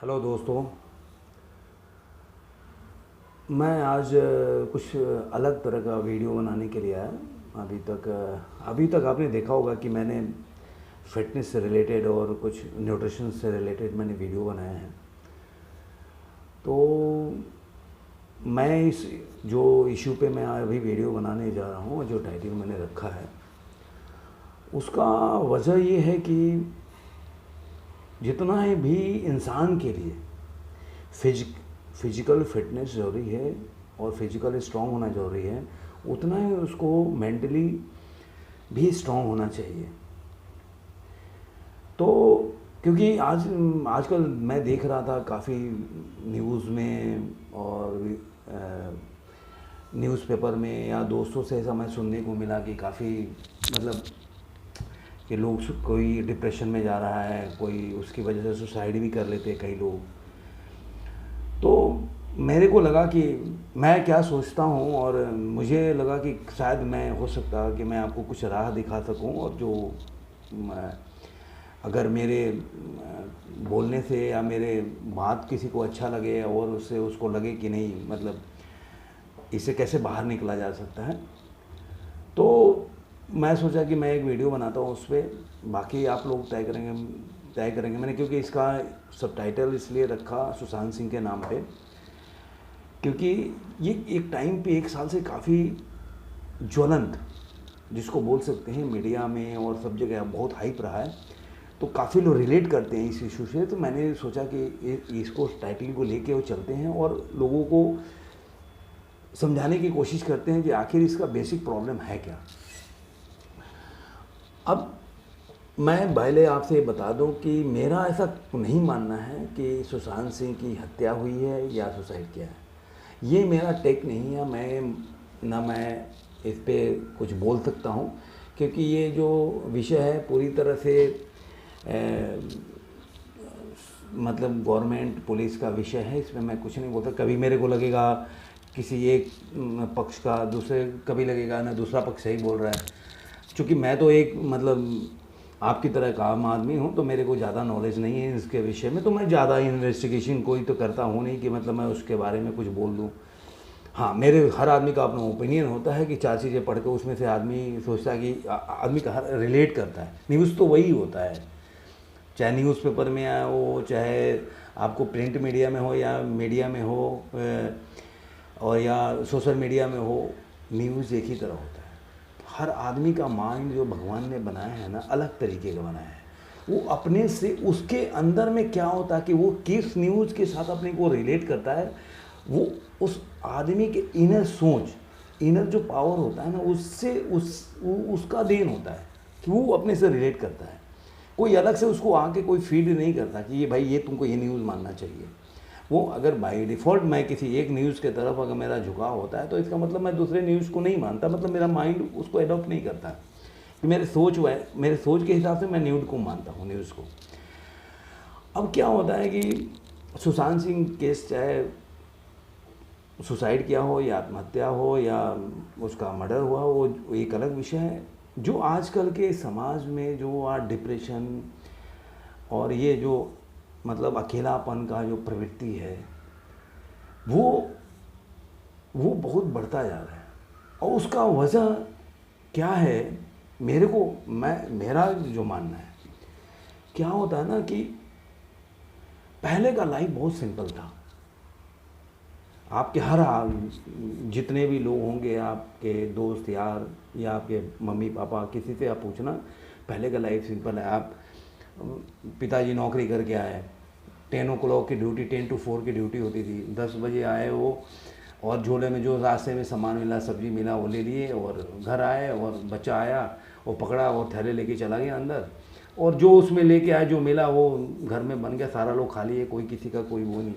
Hello दोस्तों। मैं आज कुछ अलग तरह का वीडियो बनाने के लिए आया। अभी तक आपने देखा होगा कि मैंने फिटनेस से रिलेटेड और कुछ न्यूट्रिशन से रिलेटेड मैंने वीडियो बनाए हैं। तो मैं इस जो इशू पे मैं अभी वीडियो बनाने जा रहा हूँ, जो टाइटल मैंने रखा है, उसका वजह ये है कि जितना है भी इंसान के लिए फिजिकल फिटनेस ज़रूरी है और फिजिकल स्ट्रांग होना ज़रूरी है, उतना ही उसको मेंटली भी स्ट्रांग होना चाहिए। तो क्योंकि आजकल मैं देख रहा था काफ़ी न्यूज़ में और न्यूज़पेपर में या दोस्तों से ऐसा मैं सुनने को मिला कि काफ़ी मतलब कि लोग कोई डिप्रेशन में जा रहा है, कोई उसकी वजह से सुसाइड भी कर लेते हैं कई लोग। तो मेरे को लगा कि मैं क्या सोचता हूँ, और मुझे लगा कि शायद मैं हो सकता कि मैं आपको कुछ राह दिखा सकूँ, और जो अगर मेरे बोलने से या मेरे बात किसी को अच्छा लगे और उससे उसको लगे कि नहीं मतलब इससे कैसे बाहर निकला जा सकता है, तो मैं सोचा कि मैं एक वीडियो बनाता हूँ उस पर। बाकी आप लोग तय करेंगे मैंने, क्योंकि इसका सबटाइटल इसलिए रखा सुशांत सिंह के नाम पे, क्योंकि ये एक टाइम पे 1 साल से काफ़ी ज्वलंत, जिसको बोल सकते हैं, मीडिया में और सब जगह बहुत हाइप रहा है। तो काफ़ी लोग रिलेट करते हैं इस इशू से। तो मैंने सोचा कि इसको टाइटल को लेके वो चलते हैं और लोगों को समझाने की कोशिश करते हैं कि आखिर इसका बेसिक प्रॉब्लम है क्या। अब मैं पहले आपसे बता दूं कि मेरा ऐसा नहीं मानना है कि सुशांत सिंह की हत्या हुई है या सुसाइड किया है। ये मेरा टेक नहीं है। मैं इस पे कुछ बोल सकता हूँ, क्योंकि ये जो विषय है पूरी तरह से मतलब गवर्नमेंट पुलिस का विषय है। इसमें मैं कुछ नहीं बोलता। कभी मेरे को लगेगा किसी एक पक्ष का, दूसरे कभी लगेगा ना दूसरा पक्ष सही बोल रहा है। क्योंकि मैं तो एक मतलब आपकी तरह का आम आदमी हूँ, तो मेरे को ज़्यादा नॉलेज नहीं है इसके विषय में। तो मैं ज़्यादा इन्वेस्टिगेशन कोई तो करता हूँ नहीं कि मतलब मैं उसके बारे में कुछ बोल दूँ। हाँ, मेरे हर आदमी का अपना ओपिनियन होता है कि 4 चीज़ें पढ़ के उसमें से आदमी सोचता है कि आदमी का हर रिलेट करता है। न्यूज़ तो वही होता है, चाहे न्यूज़पेपर में आया हो, चाहे आपको प्रिंट मीडिया में हो या मीडिया में हो, और या सोशल मीडिया में हो, न्यूज़ एक ही तरह होता है। हर आदमी का माइंड जो भगवान ने बनाया है ना, अलग तरीके का बनाया है। वो अपने से उसके अंदर में क्या होता है कि वो किस न्यूज़ के साथ अपने को रिलेट करता है, वो उस आदमी के इनर सोच, इनर जो पावर होता है ना, उससे उसका देन होता है कि वो अपने से रिलेट करता है। कोई अलग से उसको आके कोई फीड नहीं करता कि ये भाई ये तुमको ये न्यूज़ मानना चाहिए। वो अगर बाय डिफ़ॉल्ट मैं किसी एक न्यूज़ के तरफ अगर मेरा झुकाव होता है, तो इसका मतलब मैं दूसरे न्यूज़ को नहीं मानता, मतलब मेरा माइंड उसको अडॉप्ट नहीं करता कि मेरे सोच के हिसाब से मैं न्यूज़ को मानता हूँ, न्यूज़ को। अब क्या होता है कि सुशांत सिंह केस, चाहे सुसाइड किया हो या आत्महत्या हो या उसका मर्डर हुआ हो, वो एक अलग विषय है। जो आजकल के समाज में जो आज डिप्रेशन और ये जो मतलब अकेलापन का जो प्रवृत्ति है, वो बहुत बढ़ता जा रहा है। और उसका वजह क्या है, मेरा जो मानना है, क्या होता है ना कि पहले का लाइफ बहुत सिंपल था। आपके जितने भी लोग होंगे, आपके दोस्त यार या आपके मम्मी पापा, किसी से आप पूछना, पहले का लाइफ सिंपल है। आप पिताजी नौकरी करके आए, 10 o'clock की ड्यूटी, 10 to 4 की ड्यूटी होती थी। 10 बजे आए वो, और झोले में जो रास्ते में सामान मिला, सब्जी मिला, वो ले लिए और घर आए, और बच्चा आया वो पकड़ा और थैले लेके चला गया अंदर, और जो उसमें लेके आया जो मिला वो घर में बन गया। सारा लोग खा लिए, कोई किसी का कोई वो नहीं।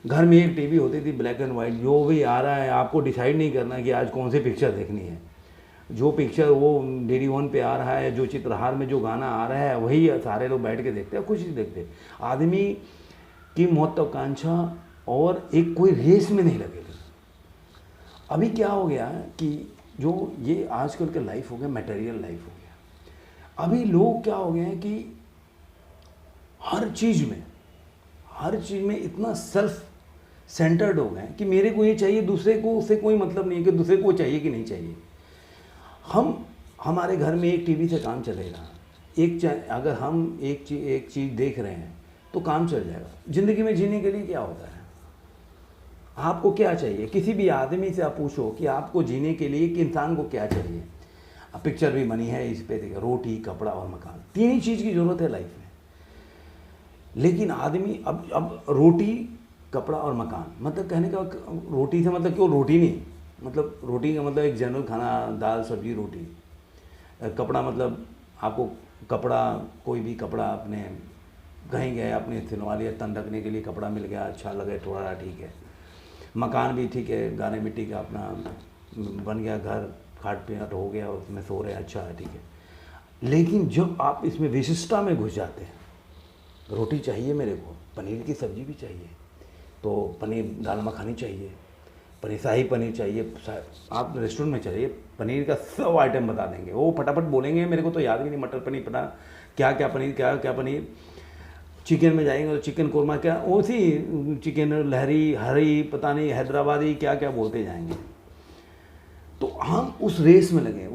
घर में एक टीवी होती थी ब्लैक एंड वाइट, जो भी आ रहा है आपको डिसाइड नहीं करना कि आज कौन सी पिक्चर देखनी है। जो पिक्चर वो DD1 पे आ रहा है, जो चित्रहार में जो गाना आ रहा है, वही सारे लोग बैठ के देखते हैं, कुछ नहीं देखते। आदमी की महत्वाकांक्षा और एक कोई रेस में नहीं लगे थे। अभी क्या हो गया कि जो ये आजकल का लाइफ हो गया, मटेरियल लाइफ हो गया। अभी लोग क्या हो गए हैं कि हर हर चीज़ में इतना सेल्फ सेंटर्ड हो गए कि मेरे को ये चाहिए, दूसरे को उससे कोई मतलब नहीं है कि दूसरे को चाहिए कि नहीं चाहिए। हमारे घर में एक टीवी से काम चलेगा, अगर हम एक चीज़ देख रहे हैं तो काम चल जाएगा। ज़िंदगी में जीने के लिए क्या होता है, आपको क्या चाहिए? किसी भी आदमी से आप पूछो कि आपको जीने के लिए, कि इंसान को क्या चाहिए। अब पिक्चर भी बनी है इस पे, देखिए, रोटी, कपड़ा और मकान, तीन ही चीज़ की ज़रूरत है लाइफ में। लेकिन आदमी अब रोटी, कपड़ा और मकान, मतलब कहने का, रोटी से मतलब क्यों रोटी नहीं, मतलब रोटी का मतलब एक जनरल खाना, दाल सब्जी रोटी। कपड़ा मतलब आपको कपड़ा, कोई भी कपड़ा, आपने कहीं गए, आपने सिलवा लिया, तन रखने के लिए कपड़ा मिल गया, अच्छा लगे थोड़ा, ठीक है। मकान भी ठीक है, गाने मिट्टी का अपना बन गया घर, खाट पीट हो गया, उसमें सो रहे हैं, अच्छा है, ठीक है। लेकिन जब आप इसमें विशिष्टता में घुस जाते हैं, रोटी चाहिए मेरे को, पनीर की सब्ज़ी भी चाहिए, तो पनीर दाल मखानी चाहिए, पनीर शाही पनीर चाहिए, आप रेस्टोरेंट में चलिए, पनीर का सब आइटम बता देंगे, वो फटाफट बोलेंगे, मेरे को तो याद भी नहीं, मटर पनीर, पता क्या क्या पनीर, क्या क्या पनीर। चिकन में जाएंगे तो चिकन कोरमा, क्या उसी चिकन लहरी, हरी, पता नहीं हैदराबादी, क्या क्या बोलते जाएंगे। तो हम उस रेस में लगे।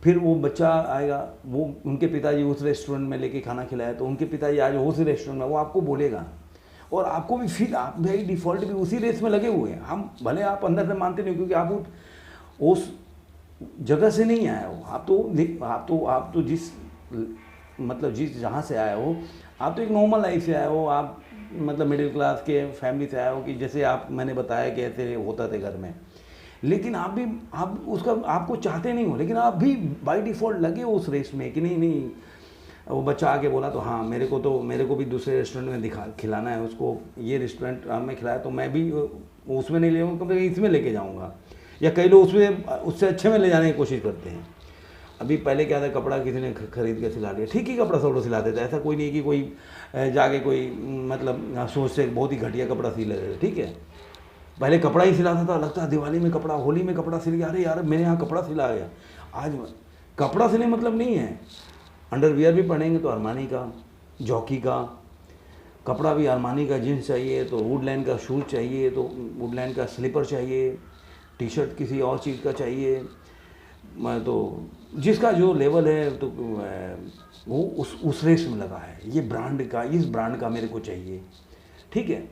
फिर वो बच्चा आएगा, वो उनके पिताजी उस रेस्टोरेंट में लेके खाना खिलाए, तो उनके पिताजी आज उस रेस्टोरेंट में, वो आपको बोलेगा, और आपको भी फील, आप भाई डिफ़ॉल्ट भी उसी रेस में लगे हुए हैं। हम भले आप अंदर से मानते नहीं, क्योंकि आप उस जगह से नहीं आए हो, आप तो जिस मतलब जिस जहाँ से आए हो, आप तो एक नॉर्मल लाइफ से आए हो, आप मतलब मिडिल क्लास के फैमिली से आए हो, कि जैसे मैंने बताया कि ऐसे होता थे घर में। लेकिन आप उसका आपको चाहते नहीं हो, लेकिन आप भी बाय डिफ़ॉल्ट लगे हो उस रेस में कि नहीं, वो बच्चा आके बोला तो हाँ, मेरे को भी दूसरे रेस्टोरेंट में खिलाना है, उसको ये रेस्टोरेंट में खिलाया तो मैं भी उसमें नहीं ले जाऊँगा, इसमें लेके जाऊँगा, या कई लोग उससे अच्छे में ले जाने की कोशिश करते हैं। अभी पहले क्या था, कपड़ा किसी ने खरीद के सिला लिया, ठीक ही कपड़ा सब लोग सिलाते थे, ऐसा कोई नहीं कि कोई जाके कोई मतलब सोच से बहुत ही घटिया कपड़ा सिल लेते थे, ठीक है। पहले कपड़ा ही सिलाता था, लगता है दिवाली में कपड़ा, होली में कपड़ा सिल गया, अरे यार मेरे यहाँ कपड़ा सिला गया। आज कपड़ा सिले मतलब नहीं है, अंडरवियर भी पहनेंगे तो अरमानी का, जॉकी का कपड़ा भी अरमानी का, जीन्स चाहिए तो वुडलैंड का शूज़ चाहिए, तो वुडलैंड का स्लीपर चाहिए, टी शर्ट किसी और चीज़ का चाहिए, तो जिसका जो लेवल है, तो वो उस रेस में लगा है, ये ब्रांड का, इस ब्रांड का मेरे को चाहिए, ठीक है।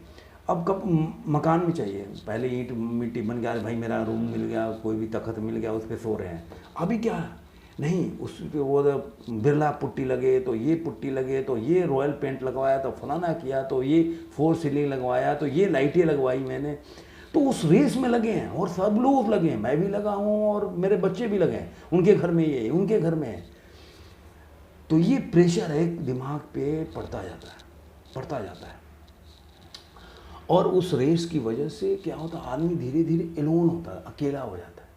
अब कब मकान में चाहिए, पहले ईंट मिट्टी बन गया, भाई मेरा रूम मिल गया, कोई भी तख्त मिल गया, उस पर सो रहे हैं। अभी क्या नहीं, उस पर वो बिरला पुट्टी लगे, तो ये पुट्टी लगे, तो ये रॉयल पेंट लगवाया, तो फलाना किया, तो ये फोर सीलिंग लगवाया, तो ये लाइटें लगवाई मैंने, तो उस रेस में लगे हैं, और सब लोग लगे हैं, मैं भी लगा हूँ और मेरे बच्चे भी लगे हैं, उनके घर में ये, उनके घर में है। तो ये प्रेशर एक दिमाग पे पड़ता जाता है। और उस रेस की वजह से क्या होता है, आदमी धीरे धीरे एलोन होता है, अकेला हो जाता है।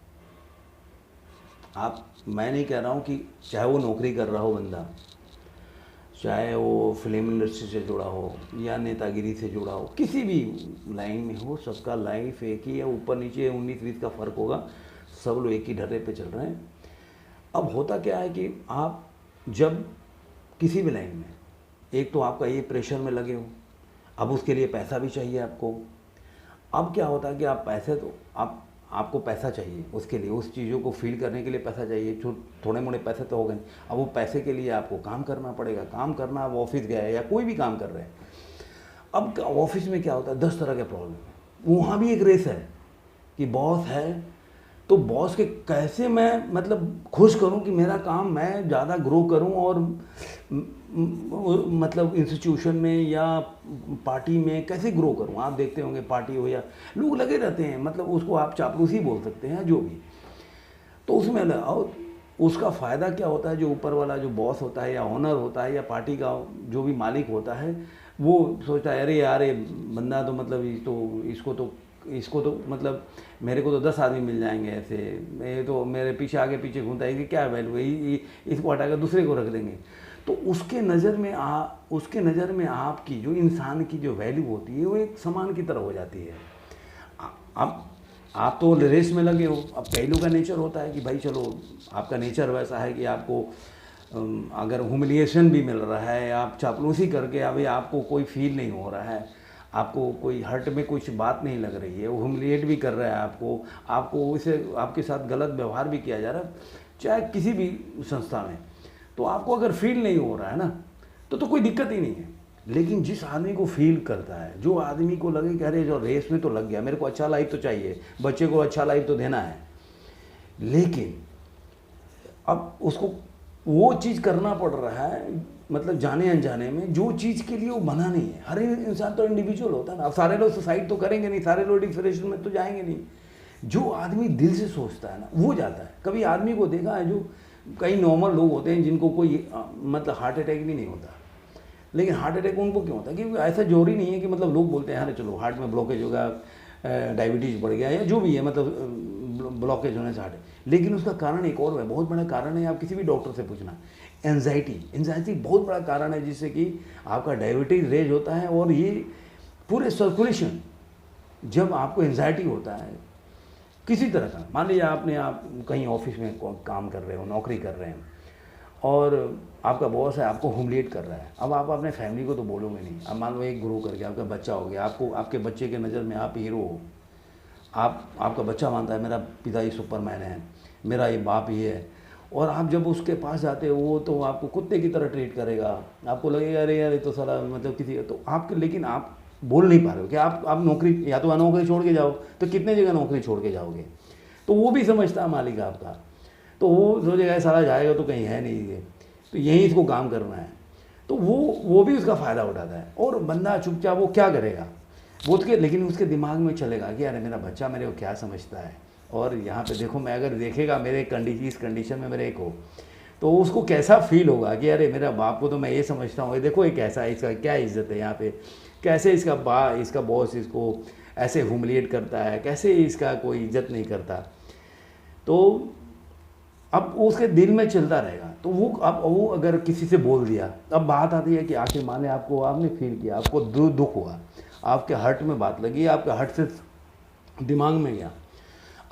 मैं नहीं कह रहा हूँ कि चाहे वो नौकरी कर रहा हो बंदा, चाहे वो फिल्म इंडस्ट्री से जुड़ा हो या नेतागिरी से जुड़ा हो, किसी भी लाइन में हो, सबका लाइफ एक ही है, ऊपर नीचे 19-20 का फ़र्क होगा, सब लोग एक ही ढर्रे पे चल रहे हैं। अब होता क्या है कि आप जब किसी भी लाइन में, एक तो आपका ये प्रेशर में लगे हो, अब उसके लिए पैसा भी चाहिए आपको। अब क्या होता है कि आप पैसे तो आपको पैसा चाहिए, उसके लिए उस चीज़ों को फील करने के लिए पैसा चाहिए, जो थोड़े मोड़े पैसे तो हो गए। अब वो पैसे के लिए आपको काम करना पड़ेगा, काम करना, आप ऑफिस गए या कोई भी काम कर रहे हैं। अब ऑफिस में क्या होता है, 10 तरह के प्रॉब्लम है। वहाँ भी एक रेस है कि बॉस है, तो बॉस के कैसे मैं मतलब खुश करूं कि मेरा काम मैं ज़्यादा ग्रो करूं, और मतलब इंस्टीट्यूशन में या पार्टी में कैसे ग्रो करूं। आप देखते होंगे पार्टी हो या लोग लगे रहते हैं, मतलब उसको आप चापलूसी बोल सकते हैं, जो भी। तो उसमें और उसका फ़ायदा क्या होता है, जो ऊपर वाला जो बॉस होता है या ऑनर होता है या पार्टी का जो भी मालिक होता है, वो सोचता है अरे यार ये बंदा तो मतलब इसको तो मतलब मेरे को तो 10 आदमी मिल जाएंगे ऐसे, ये तो मेरे पीछे आगे पीछे घूमता है, कि क्या वैल्यू है, इसको हटाकर दूसरे को रख देंगे। तो उसके नज़र में आपकी जो इंसान की जो वैल्यू होती है, वो एक सामान की तरह हो जाती है। अब आप तो रेस में लगे हो। अब कई लोगों का नेचर होता है कि भाई चलो, आपका नेचर वैसा है कि आपको अगर ह्यूमिलिएशन भी मिल रहा है, आप चापलूसी करके अभी आपको कोई फील नहीं हो रहा है, आपको कोई हर्ट में कुछ बात नहीं लग रही है, वो ह्यूमिलिएट भी कर रहा है आपको, आपको उसे आपके साथ गलत व्यवहार भी किया जा रहा है, चाहे किसी भी संस्था में, तो आपको अगर फील नहीं हो रहा है ना, तो कोई दिक्कत ही नहीं है। लेकिन जिस आदमी को फील करता है, जो आदमी को लगे कि अरे जो रेस में तो लग गया, मेरे को अच्छा लाइफ तो चाहिए, बच्चे को अच्छा लाइफ तो देना है, लेकिन अब उसको वो चीज़ करना पड़ रहा है, मतलब जाने अनजाने में, जो चीज़ के लिए वो बना नहीं है। हर इंसान तो इंडिविजुअल होता है ना, अब सारे लोग सुसाइड तो करेंगे नहीं, सारे लोग डिप्रेशन में तो जाएंगे नहीं। जो आदमी दिल से सोचता है ना, वो जाता है। कभी आदमी को देखा है, जो कई नॉर्मल लोग होते हैं जिनको कोई मतलब हार्ट अटैक भी नहीं होता, लेकिन हार्ट अटैक उनको क्यों होता है? क्योंकि ऐसा जरूरी नहीं है कि मतलब लोग बोलते हैं अरे चलो हार्ट में ब्लॉकेज होगा, डायबिटीज़ बढ़ गया या जो भी है, मतलब ब्लॉकेज होने से हार्ट, लेकिन उसका कारण एक और है, बहुत बड़ा कारण है। आप किसी भी डॉक्टर से पूछना, एंजाइटी बहुत बड़ा कारण है, जिससे कि आपका डायबिटीज रेज होता है। और ये पूरे सर्कुलेशन, जब आपको एंजाइटी होता है किसी तरह का, मान लीजिए आप कहीं ऑफिस में काम कर रहे हो, नौकरी कर रहे हैं, और आपका बॉस है, आपको ह्यूमिलिएट कर रहा है। अब आप अपने फैमिली को तो बोलोगे नहीं। अब मान लो एक ग्रो करके आपका बच्चा हो गया, आपको आपके बच्चे के नज़र में आप हीरो हो, आपका बच्चा मानता है मेरा पिता ही सुपरमैन है, मेरा ये बाप ही है, और आप जब उसके पास जाते हो, वो तो आपको कुत्ते की तरह ट्रीट करेगा, आपको लगेगा अरे यार ये तो साला मतलब किसी, तो आपके, लेकिन आप बोल नहीं पा रहे हो कि आप नौकरी, या तो नौकरी छोड़ के जाओ, तो कितने जगह नौकरी छोड़ के जाओगे? तो वो भी समझता है मालिक आपका, तो वो सोचेगा साला जाएगा तो कहीं है नहीं ये, तो यहीं इसको काम करना है, तो वो भी उसका फ़ायदा उठाता है। और बंदा चुपचाप वो क्या करेगा, वो उसके, लेकिन उसके दिमाग में चलेगा कि अरे मेरा बच्चा मेरे को क्या समझता है, और यहाँ पे देखो, मैं अगर देखेगा मेरे इस कंडीशन में मेरे एक हो, तो उसको कैसा फील होगा कि अरे मेरा बाप को तो मैं ये समझता हूँ, ये देखो ये कैसा है, इसका क्या इज्जत है यहाँ पे, कैसे इसका बॉस इसको ऐसे ह्यूमिलिएट करता है, कैसे इसका कोई इज्जत नहीं करता। तो अब उसके दिल में चलता रहेगा। तो वो अगर किसी से बोल दिया, अब बात आती है कि आखिर माने आपने फील किया, आपको दुख हुआ, आपके हर्ट में बात लगी, आपके हर्ट से दिमाग में गया,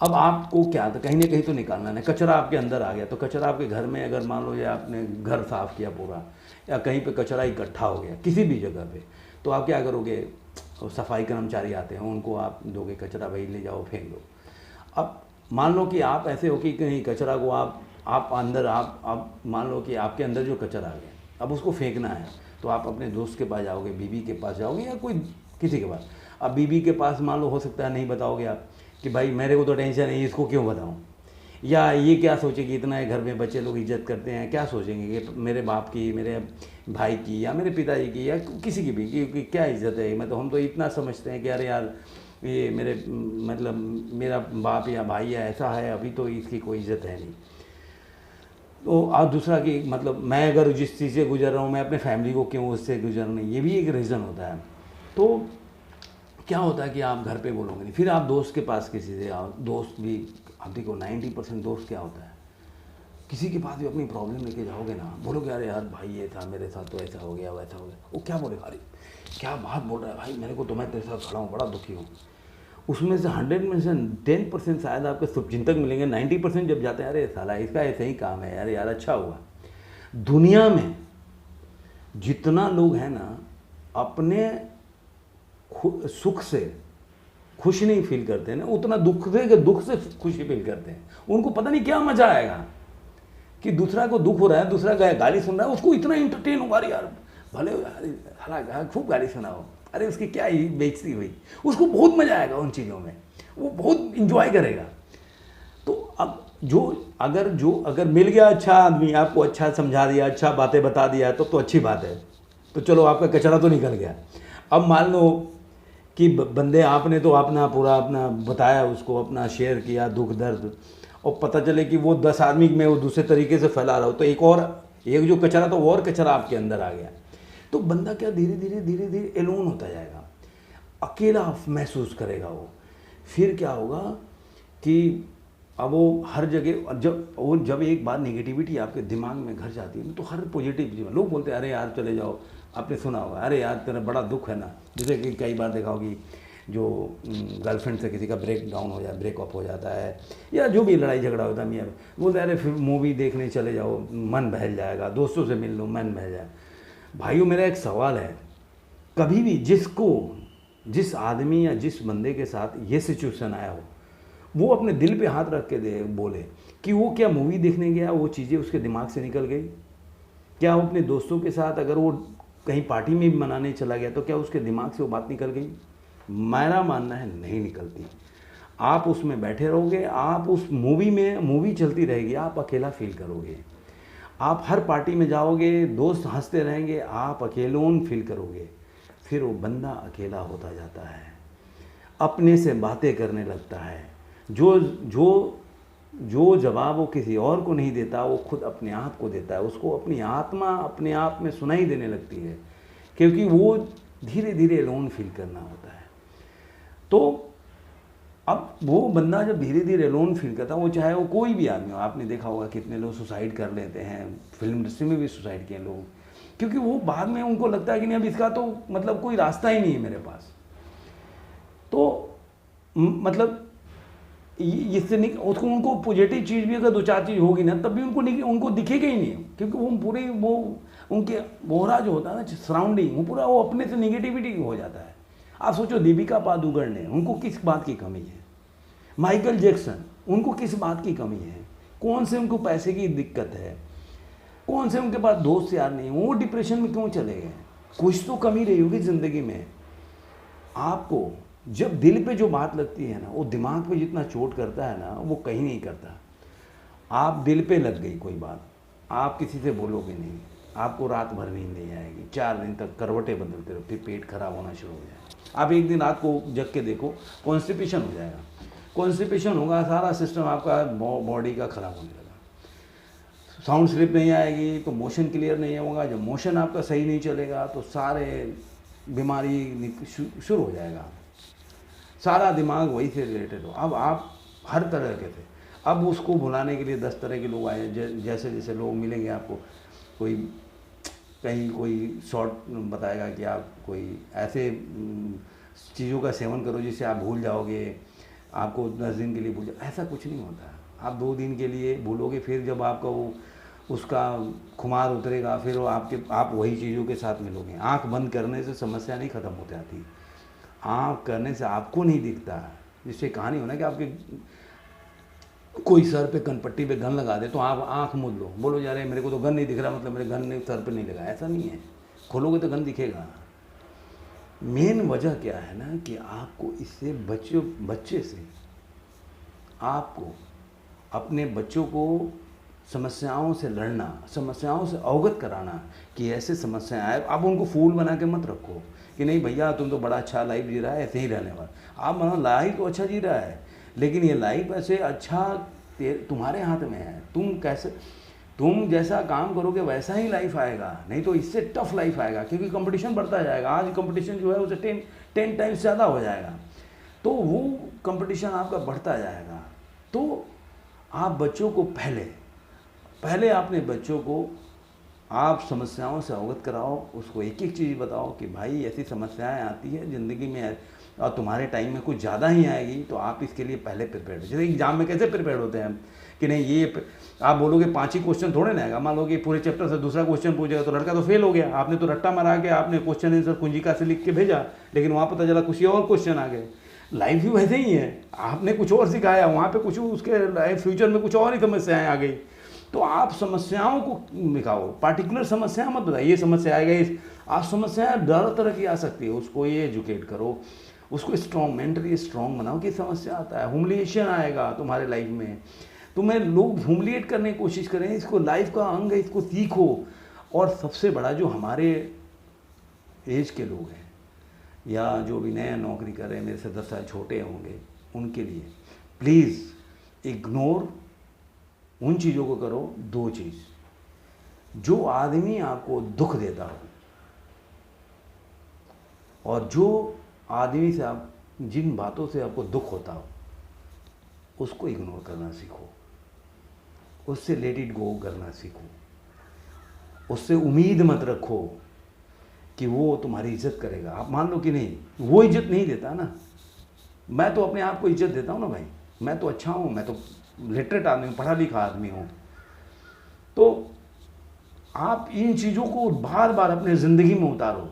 अब आपको क्या था, कहीं ना कहीं तो निकालना है। कचरा आपके अंदर आ गया, तो कचरा आपके घर में, अगर मान लो या आपने घर साफ़ किया पूरा, या कहीं पे कचरा इकट्ठा हो गया किसी भी जगह पे, तो आप क्या करोगे? सफाई कर्मचारी आते हैं, उनको आप दोगे कचरा, भाई ले जाओ फेंक दो। अब मान लो कि आप ऐसे हो कि कहीं कचरा को आप अंदर आप मान लो कि आपके अंदर जो कचरा आ गया, अब उसको फेंकना है, तो आप अपने दोस्त के पास जाओगे, बीवी के पास जाओगे, या कोई किसी के पास। अब बीवी के पास मान लो हो सकता है नहीं बताओगे आप कि भाई मेरे को तो टेंशन है, इसको क्यों बताऊं, या ये क्या सोचेगी, इतना है घर में बच्चे लोग इज्जत करते हैं, क्या सोचेंगे कि मेरे बाप की, मेरे भाई की, या मेरे पिताजी की, या किसी की भी, कि क्या इज्जत है, मतलब हम तो इतना समझते हैं कि अरे यार ये मेरे मतलब मेरा बाप या भाई है, ऐसा है, अभी तो इसकी कोई इज्जत है नहीं। तो आप दूसरा कि मतलब मैं अगर जिस चीज़ से गुजर रहा हूँ, मैं अपने फैमिली को क्यों उससे गुजर नहीं, ये भी एक रीज़न होता है। तो क्या होता है कि आप घर पे बोलोगे नहीं, फिर आप दोस्त के पास किसी से आओ, दोस्त भी, आप देखो 90% दोस्त क्या होता है, किसी के पास भी अपनी प्रॉब्लम लेके जाओगे ना, बोलोगे अरे यार भाई ये था मेरे साथ, तो ऐसा हो गया वैसा हो गया, वो क्या बोलेगा, अरे क्या बात बोल रहा है भाई, मेरे को तो, मैं तेरे साथ खड़ा हूँ, बड़ा दुखी हूँ। उसमें से 100 में से 10% शायद आपके शुभचिंतक मिलेंगे, 90% जब जाते हैं अरे साला इसका ऐसे ही काम है यार, यार अच्छा हुआ। दुनिया में जितना लोग हैं ना, अपने सुख से खुश नहीं फील करते हैं ना, उतना दुख से खुशी फील करते हैं। उनको पता नहीं क्या मजा आएगा कि दूसरा को दुख हो रहा है, दूसरा गाली सुन रहा है, उसको इतना इंटरटेन होगा, यार भले यार खूब गाली सुनाओ, अरे उसकी क्या ही बेइज्जती हुई, उसको बहुत मजा आएगा उन चीज़ों में, वो बहुत इंजॉय करेगा। तो अब अगर मिल गया अच्छा आदमी, आपको अच्छा समझा दिया, अच्छा बातें बता दिया, तो अच्छी बात है, तो चलो आपका कचरा तो निकल गया। अब मान लो कि बंदे आपने तो अपना पूरा अपना बताया, उसको अपना शेयर किया दुख दर्द, और पता चले कि वो 10 आदमी में वो दूसरे तरीके से फैला रहा हो, तो एक जो कचरा, तो और कचरा आपके अंदर आ गया। तो बंदा क्या धीरे धीरे एलोन होता जाएगा, अकेला महसूस करेगा वो। फिर क्या होगा कि अब वो हर जगह, जब एक बार नेगेटिविटी आपके दिमाग में घर जाती है, तो हर पॉजिटिव जीवन, लोग बोलते हैं अरे यार चले जाओ, आपने सुना होगा अरे यार तेरा बड़ा दुख है ना, जैसे कि कई बार देखा होगी जो गर्लफ्रेंड से किसी का ब्रेकअप हो जाता है, या जो भी लड़ाई झगड़ा होता है, मियाँ बोलते हैं अरे फिर मूवी देखने चले जाओ, मन बहल जाएगा, दोस्तों से मिल लो, मन बहल जाए। भाइयों मेरा एक सवाल है, कभी भी जिसको जिस आदमी या जिस बंदे के साथ ये सिचुएशन आया हो, वो अपने दिल पे हाथ रख के दे बोले कि वो क्या मूवी देखने गया, वो चीज़ें उसके दिमाग से निकल गई? क्या वो अपने दोस्तों के साथ अगर वो कहीं पार्टी में भी मनाने चला गया तो क्या उसके दिमाग से वो बात निकल गई? मेरा मानना है नहीं निकलती। आप उसमें बैठे रहोगे, आप उस मूवी में, मूवी चलती रहेगी, आप अकेला फील करोगे। आप हर पार्टी में जाओगे, दोस्त हंसते रहेंगे, आप अकेलोन फील करोगे। फिर वो बंदा अकेला होता जाता है, अपने से बातें करने लगता है। जो जो जो जवाब वो किसी और को नहीं देता, वो खुद अपने आप को देता है। उसको अपनी आत्मा अपने आप में सुनाई देने लगती है, क्योंकि वो धीरे धीरे एलोन फील करना होता है। तो अब वो बंदा जब धीरे धीरे एलोन फील करता है, वो चाहे वो कोई भी आदमी हो, आपने देखा होगा कितने लोग सुसाइड कर लेते हैं, फिल्म इंडस्ट्री में भी सुसाइड किए लोग, क्योंकि वो बाद में उनको लगता है कि नहीं अब इसका तो मतलब कोई रास्ता ही नहीं है मेरे पास। तो मतलब इससे नहीं, उसको उनको पॉजिटिव चीज़ भी अगर दो चार चीज़ होगी ना, तब भी उनको दिखेगा ही नहीं, क्योंकि वो पूरे वो उनके बोहरा जो होता है ना सराउंडिंग, वो पूरा वो अपने से निगेटिविटी हो जाता है। आप सोचो दीपिका पादुकोण ने, उनको किस बात की कमी है? माइकल जैक्सन, उनको किस बात की कमी है? कौन से उनको पैसे की दिक्कत है? कौन से उनके पास दोस्त यार नहीं, वो डिप्रेशन में क्यों चले गए? कुछ तो कमी रही होगी ज़िंदगी में। आपको जब दिल पे जो बात लगती है ना, वो दिमाग पे जितना चोट करता है ना, वो कहीं नहीं करता। आप दिल पे लग गई कोई बात, आप किसी से बोलोगे नहीं, आपको रात भर नींद नहीं आएगी, 4 दिन तक करवटें बदलते रहो, फिर पेट खराब होना शुरू हो जाएगा। आप एक दिन रात को जग के देखो, कॉन्स्टिपेशन हो जाएगा। कॉन्स्टिपेशन होगा, सारा सिस्टम आपका बॉडी का खराब होने लगा। साउंड स्लिप नहीं आएगी तो मोशन क्लियर नहीं होगा। जब मोशन आपका सही नहीं चलेगा तो सारे बीमारी शुरू हो जाएगा। सारा दिमाग वही से रिलेटेड हो। अब आप हर तरह के थे, अब उसको भुलाने के लिए 10 तरह के लोग आए। जैसे जैसे लोग मिलेंगे आपको, कोई कहीं कोई शॉर्ट बताएगा कि आप कोई ऐसे चीज़ों का सेवन करो जिससे आप भूल जाओगे, आपको 10 दिन के लिए भूल जाओ। ऐसा कुछ नहीं होता। आप 2 दिन के लिए भूलोगे, फिर जब आपका वो उसका खुमार उतरेगा, फिर वो आप वही चीज़ों के साथ मिलोगे। आँख बंद करने से समस्या नहीं ख़त्म हो जाती, आँख करने से आपको नहीं दिखता। जिससे कहानी हो ना कि आपके कोई सर पे कनपट्टी पे गन लगा दे तो आप आँख मूंद लो, बोलो यार मेरे को तो गन नहीं दिख रहा, मतलब मेरे गन ने सर पे नहीं लगा। ऐसा नहीं है, खोलोगे तो गन दिखेगा। मेन वजह क्या है ना कि आपको इससे बच्चे से आपको अपने बच्चों को समस्याओं से लड़ना, समस्याओं से अवगत कराना कि ऐसे समस्याएं आए। आप उनको फूल बना के मत रखो कि नहीं भैया तुम तो बड़ा अच्छा लाइफ जी रहा है, ऐसे ही रहने वाला। आप मानो लाइफ तो अच्छा जी रहा है, लेकिन ये लाइफ ऐसे अच्छा तुम्हारे हाथ में है। तुम जैसा काम करोगे वैसा ही लाइफ आएगा, नहीं तो इससे टफ लाइफ आएगा, क्योंकि कंपटीशन बढ़ता जाएगा। आज कंपटीशन जो है उसे 10 टाइम्स ज़्यादा हो जाएगा, तो वो कंपटीशन आपका बढ़ता जाएगा। तो आप बच्चों को पहले अपने बच्चों को आप समस्याओं से अवगत कराओ, उसको एक एक चीज़ बताओ कि भाई ऐसी समस्याएं आती है ज़िंदगी में और तुम्हारे टाइम में कुछ ज़्यादा ही आएगी, तो आप इसके लिए पहले प्रिपेयर। जैसे एग्जाम में कैसे प्रिपेयर होते हैं कि नहीं ये आप बोलोगे 5 ही क्वेश्चन थोड़े ना आएगा। मान लो कि पूरे चैप्टर से दूसरा क्वेश्चन पूछेगा तो लड़का तो फेल हो गया, आपने तो रट्टा मारा के आपने क्वेश्चन आंसर कुंजिका से लिख के भेजा, लेकिन वहाँ पता चला कुछ और क्वेश्चन आ गए। लाइफ भी वैसे ही है, आपने कुछ और सिखाया, वहाँ पे कुछ उसके लाइफ फ्यूचर में कुछ और ही समस्याएं आ गई। तो आप समस्याओं को दिखाओ, पार्टिकुलर समस्या मत बताइए ये समस्या आएगा। आप समस्याएं ज़्यादा तरह की आ सकती है, उसको ये एजुकेट करो, उसको स्ट्रॉन्ग मेंटली स्ट्रॉन्ग बनाओ कि समस्या आता है। ह्यूमिलिएशन आएगा तुम्हारे लाइफ में, तुम्हें लोग ह्यूमिलिएट करने की कोशिश करें, इसको लाइफ का अंग है, इसको सीखो। और सबसे बड़ा जो हमारे एज के लोग हैं या जो भी नया नौकरी कर रहे हैं, मेरे से 10 साल छोटे होंगे, उनके लिए प्लीज़ इग्नोर उन चीज़ों को करो। 2 चीज़, जो आदमी आपको दुख देता हो और जो आदमी से आप जिन बातों से आपको दुख होता हो उसको इग्नोर करना सीखो, उससे लेट इट गो करना सीखो। उससे उम्मीद मत रखो कि वो तुम्हारी इज्जत करेगा। आप मान लो कि नहीं, वो इज्जत नहीं देता ना, मैं तो अपने आप को इज्जत देता हूँ ना भाई, मैं तो अच्छा हूँ, मैं तो लिटरेट आदमी हूँ, पढ़ा लिखा आदमी हूँ। तो आप इन चीज़ों को बार बार अपने ज़िंदगी में उतारो।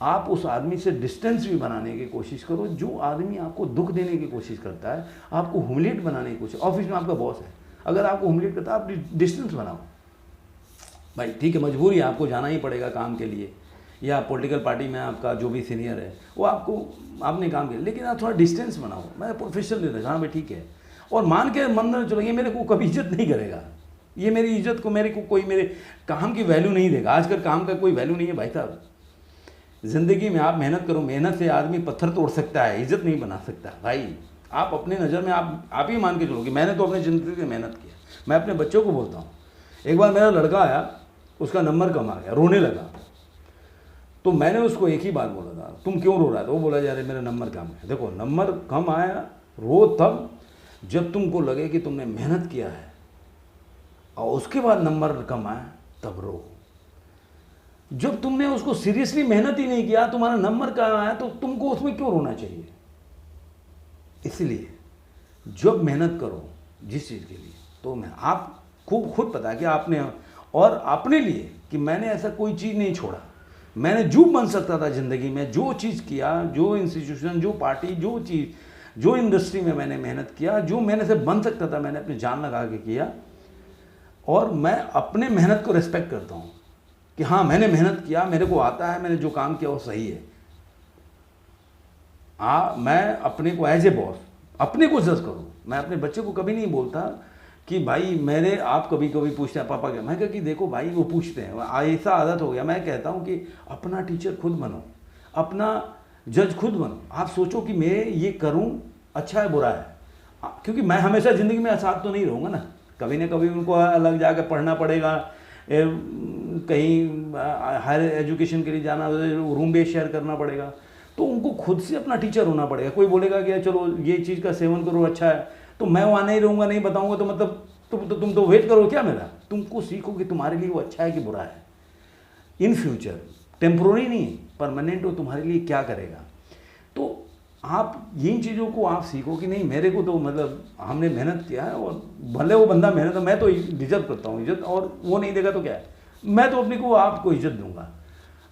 आप उस आदमी से डिस्टेंस भी बनाने की कोशिश करो। जो आदमी आपको दुख देने की कोशिश करता है, आपको ह्यूमिलिएट बनाने की कोशिश, ऑफिस में आपका बॉस है, अगर आपको ह्यूमिलिएट करता है, आप डिस्टेंस बनाओ। भाई ठीक है, मजबूरी है, आपको जाना ही पड़ेगा काम के लिए, या पॉलिटिकल पार्टी में आपका जो भी सीनियर है वो आपने काम किया, लेकिन आप थोड़ा डिस्टेंस बनाओ। मैं प्रोफेशनल दे रहा, हाँ भाई ठीक है, और मान के मन में चलो ये मेरे को कभी इज्जत नहीं करेगा, ये मेरी इज्जत को, मेरे को कोई मेरे काम की वैल्यू नहीं देगा। आजकल काम का कोई वैल्यू नहीं है भाई साहब। ज़िंदगी में आप मेहनत करो, मेहनत से आदमी पत्थर तोड़ सकता है, इज्जत नहीं बना सकता भाई। आप अपने नज़र में आप ही मान के चलो कि मैंने तो अपने ज़िंदगी में मेहनत किया। मैं अपने बच्चों को बोलता हूँ, एक बार मेरा लड़का आया, उसका नंबर कम आ गया, रोने लगा, तो मैंने उसको एक ही बात बोला था, तुम क्यों रो रहा है? तो वो बोला यार मेरा नंबर कम है। देखो, नंबर कम आया, रो तब जब तुमको लगे कि तुमने मेहनत किया है, और उसके बाद नंबर कम आया तब रो। जब तुमने उसको सीरियसली मेहनत ही नहीं किया, तुम्हारा नंबर कम आया, तो तुमको उसमें क्यों रोना चाहिए? इसलिए जब मेहनत करो जिस चीज़ के लिए, तो मैं आप खुद पता है कि आपने और अपने लिए कि मैंने ऐसा कोई चीज़ नहीं छोड़ा। मैंने जो बन सकता था ज़िंदगी में, जो चीज़ किया, जो इंस्टीट्यूशन, जो पार्टी, जो चीज़, जो इंडस्ट्री में मैंने मेहनत किया, जो मैंने से बन सकता था, मैंने अपनी जान लगा के किया। और मैं अपने मेहनत को रिस्पेक्ट करता हूँ कि हाँ मैंने मेहनत किया, मेरे को आता है, मैंने जो काम किया वो सही है। मैं अपने को एज ए बॉस अपने को जज करूँ। मैं अपने बच्चे को कभी नहीं बोलता कि भाई मेरे, आप कभी कभी पूछते हैं पापा क्या, मैं कहा कि देखो भाई वो पूछते हैं, ऐसा आदत हो गया। मैं कहता हूँ कि अपना टीचर खुद बनो, अपना जज खुद बनो। आप सोचो कि मैं ये करूँ अच्छा है बुरा है, क्योंकि मैं हमेशा ज़िंदगी में साथ तो नहीं रहूँगा ना, कभी ना कभी उनको अलग जाकर पढ़ना पड़ेगा, कहीं हायर एजुकेशन के लिए जाना, रूम बेस शेयर करना पड़ेगा, तो उनको खुद से अपना टीचर होना पड़ेगा। कोई बोलेगा कि चलो ये चीज़ का सेवन करो अच्छा है, तो मैं वहाँ नहीं रहूँगा, नहीं बताऊँगा, तो मतलब तुम तो वेट करो क्या मेरा? तुमको सीखो कि तुम्हारे लिए वो अच्छा है कि बुरा है। इन फ्यूचर टेम्पोररी नहीं, परमानेंट वो तुम्हारे लिए क्या करेगा। तो आप इन चीज़ों को आप सीखो कि नहीं मेरे को तो मतलब हमने मेहनत किया है, और भले वो बंदा मेहनत, मैं तो डिजर्व करता हूँ इज्जत, और वो नहीं देगा तो क्या है, मैं तो अपने को आपको इज्जत दूंगा।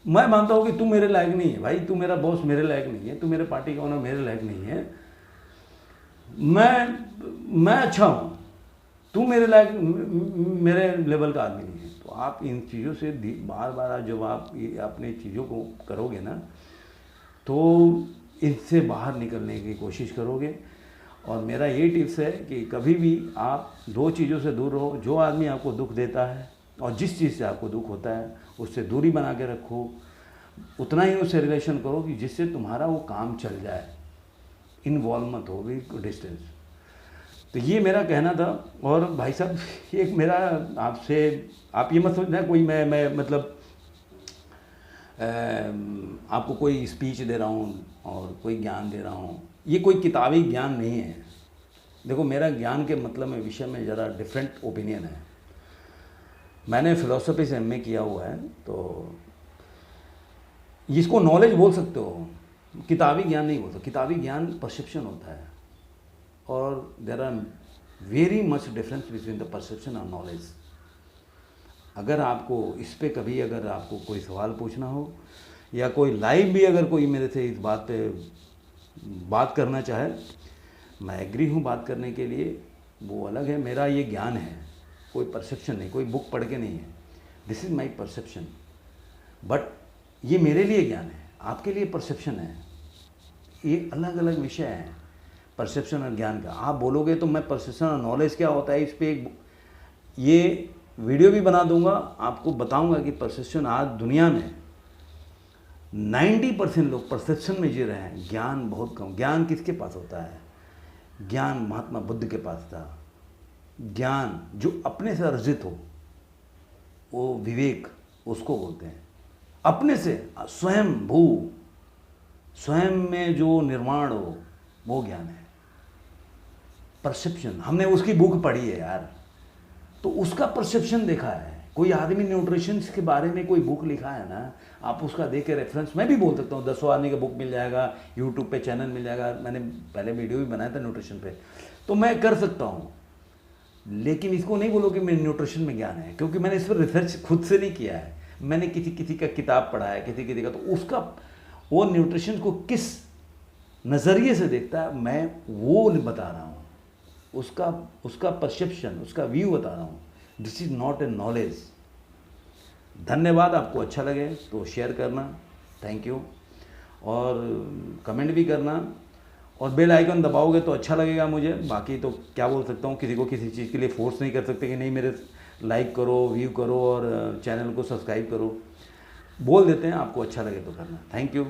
मैं मानता हूँ कि तू मेरे लायक नहीं है भाई, तू मेरा बॉस मेरे लायक नहीं है, तू मेरे पार्टी का ओनर मेरे लायक नहीं है, मैं अच्छा हूँ, तू मेरे लायक, मेरे लेवल का आदमी नहीं है। तो आप इन चीज़ों से बार बार जब आप अपने चीज़ों को करोगे ना, तो इससे बाहर निकलने की कोशिश करोगे। और मेरा ये टिप्स है कि कभी भी आप दो चीज़ों से दूर रहो, जो आदमी आपको दुख देता है और जिस चीज़ से आपको दुख होता है उससे दूरी बना के रखो। उतना ही उससे रिलेशन करो कि जिससे तुम्हारा वो काम चल जाए, इन्वॉल्व मत हो भी डिस्टेंस। तो ये मेरा कहना था। और भाई साहब एक मेरा आपसे, आप ये मत सोचना कोई मैं मतलब आपको कोई स्पीच दे रहा हूँ और कोई ज्ञान दे रहा हूँ, ये कोई किताबी ज्ञान नहीं है। देखो मेरा ज्ञान के मतलब में विषय में ज़रा डिफरेंट ओपिनियन है। मैंने फ़िलासफ़ी से एमए किया हुआ है, तो इसको नॉलेज बोल सकते हो, किताबी ज्ञान नहीं बोलते। किताबी ज्ञान परसेप्शन होता है, और there are very much difference between the perception और नॉलेज। अगर आपको इस पे कभी अगर आपको कोई सवाल पूछना हो, या कोई लाइव भी अगर कोई मेरे से इस बात पे बात करना चाहे, मैं एग्री हूँ बात करने के लिए, वो अलग है। मेरा ये ज्ञान है, कोई परसेप्शन नहीं, कोई बुक पढ़ के नहीं है। This is my perception, but ये मेरे लिए ज्ञान है, आपके लिए परसेप्शन है। ये अलग अलग विषय हैं परसेप्शन और ज्ञान का। आप बोलोगे तो मैं परसेप्शन और नॉलेज क्या होता है इस पर एक ये वीडियो भी बना दूंगा, आपको बताऊंगा कि परसेप्शन आज दुनिया में 90% लोग परसेप्शन में जी रहे हैं, ज्ञान बहुत कम। ज्ञान किसके पास होता है? ज्ञान महात्मा बुद्ध के पास था। ज्ञान जो अपने से अर्जित हो, वो विवेक उसको बोलते हैं। अपने से स्वयं भू, स्वयं में जो निर्माण हो, वो ज्ञान है। परसेप्शन हमने उसकी बुक पढ़ी है यार, तो उसका परसेप्शन देखा है। कोई आदमी न्यूट्रिशन के बारे में कोई बुक लिखा है ना, आप उसका देख के रेफरेंस, मैं भी बोल सकता हूँ 10 आदमी का बुक मिल जाएगा, यूट्यूब पे चैनल मिल जाएगा। मैंने पहले वीडियो भी बनाया था न्यूट्रिशन पे, तो मैं कर सकता हूँ। लेकिन इसको नहीं बोलो कि मेरे न्यूट्रिशन में ज्ञान है, क्योंकि मैंने इस पर रिसर्च खुद से नहीं किया है। मैंने किसी का किताब पढ़ा है, किसी का, तो उसका वो न्यूट्रिशन को किस नज़रिए से देखता है मैं वो बता रहा हूँ, उसका परसेप्शन, उसका व्यू बता रहा हूँ। This is not a knowledge. धन्यवाद। आपको अच्छा लगे तो शेयर करना, थैंक यू, और कमेंट भी करना, और बेल आइकन दबाओगे तो अच्छा लगेगा मुझे। बाकी तो क्या बोल सकता हूँ, किसी को किसी चीज़ के लिए फोर्स नहीं कर सकते कि नहीं मेरे लाइक करो, व्यू करो और चैनल को सब्सक्राइब करो। बोल देते हैं, आपको अच्छा लगे तो करना। Thank you.